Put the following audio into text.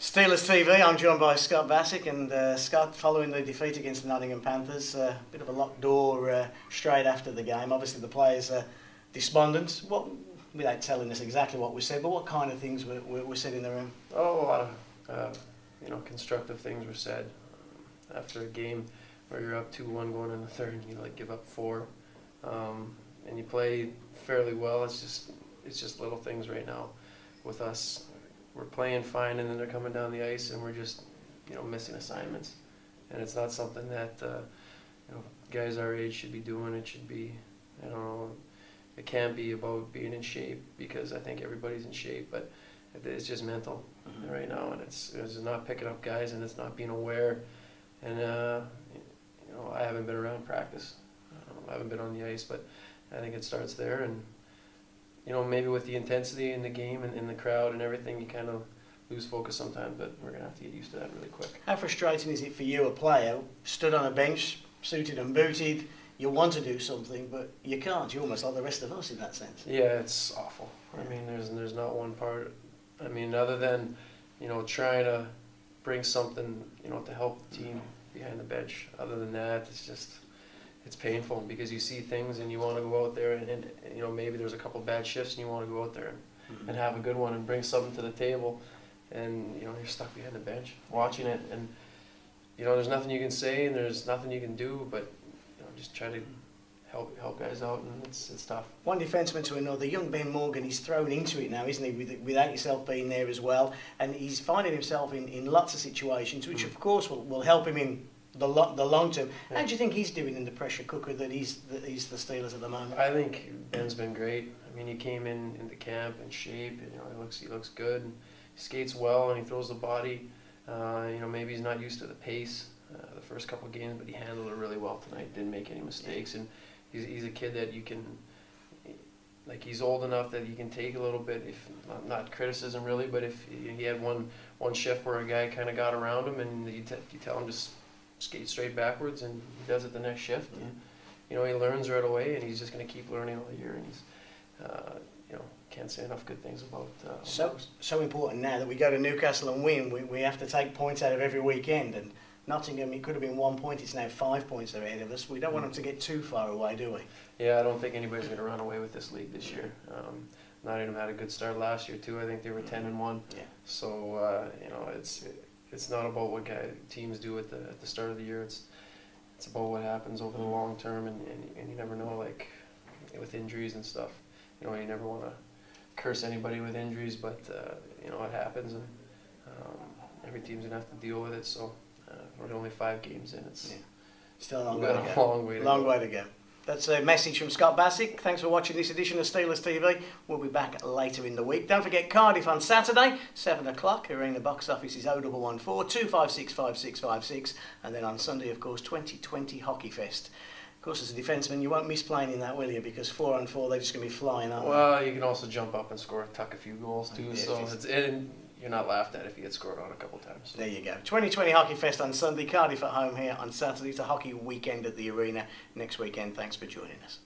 Steelers TV, I'm joined by Scott Basiuk, and Scott, following the defeat against the Nottingham Panthers, a bit of a locked door straight after the game. Obviously the players are despondent. Without telling us exactly what was said, but what kind of things were said in the room? Oh, a lot of constructive things were said. After a game where you're up 2-1 going in the third and you give up 4, and you play fairly well. It's just little things right now with us. We're playing fine, and then they're coming down the ice, and we're just missing assignments, and it's not something that guys our age should be doing. It should be, it can't be about being in shape, because I think everybody's in shape, but it's just mental right now, and it's not picking up guys, and it's not being aware. And I haven't been around practice. I haven't been on the ice, but I think it starts there. And maybe with the intensity in the game and in the crowd and everything, you kind of lose focus sometimes. But we're gonna have to get used to that really quick. How frustrating is it for you, a player, stood on a bench, suited and booted? You want to do something, but you can't. You're almost like the rest of us in that sense. Yeah, it's awful. I mean, there's not one part. I mean, other than trying to bring something to help the team behind the bench. Other than that, it's painful, because you see things and you want to go out there and maybe there's a couple bad shifts and you want to go out there and have a good one and bring something to the table, and you're stuck behind the bench watching it, and there's nothing you can say and there's nothing you can do, but just try to help guys out, and it's tough. One defenseman to another, young Ben Morgan, he's thrown into it now, isn't he, without yourself being there as well, and he's finding himself in lots of situations, which of course will help him in the long term. How do you think he's doing in the pressure cooker that he's the Steelers at the moment? I think Ben's been great. I mean, he came into camp in shape, and he looks good, and he skates well, and he throws the body. Maybe he's not used to the pace the first couple of games, but he handled it really well tonight. Didn't make any mistakes, and he's a kid that you can, he's old enough that you can take a little bit, if not criticism really, but if he had one shift where a guy kind of got around him, and you tell him just skate straight backwards, and he does it the next shift. And, he learns right away, and he's just going to keep learning all year. And he's, can't say enough good things about. So important now that we go to Newcastle and win. We have to take points out of every weekend, and Nottingham, it could have been 1 point. It's now 5 points ahead of us. We don't want them to get too far away, do we? Yeah, I don't think anybody's going to run away with this league this year. Nottingham had a good start last year too. I think they were 10-1. Yeah. So it's not about what teams do at the start of the year. It's about what happens over the long term, and you never know, with injuries and stuff. You never want to curse anybody with injuries, but it happens, and every team's gonna have to deal with it. So we're only 5 games in. It's still a long way to go. That's a message from Scott Basiuk. Thanks for watching this edition of Steelers TV. We'll be back later in the week. Don't forget Cardiff on Saturday, 7 o'clock. Arena box office is 0114 256 5656. And then on Sunday, of course, 2020 Hockey Fest. Of course, as a defenseman, you won't miss playing in that, will you? Because 4-on-4, they're just going to be flying, aren't they? Well, you can also jump up and tuck a few goals too. So you're not laughed at if you get scored on a couple times. There you go. 2020 Hockey Fest on Sunday, Cardiff at home here on Saturday. It's a hockey weekend at the Arena next weekend. Thanks for joining us.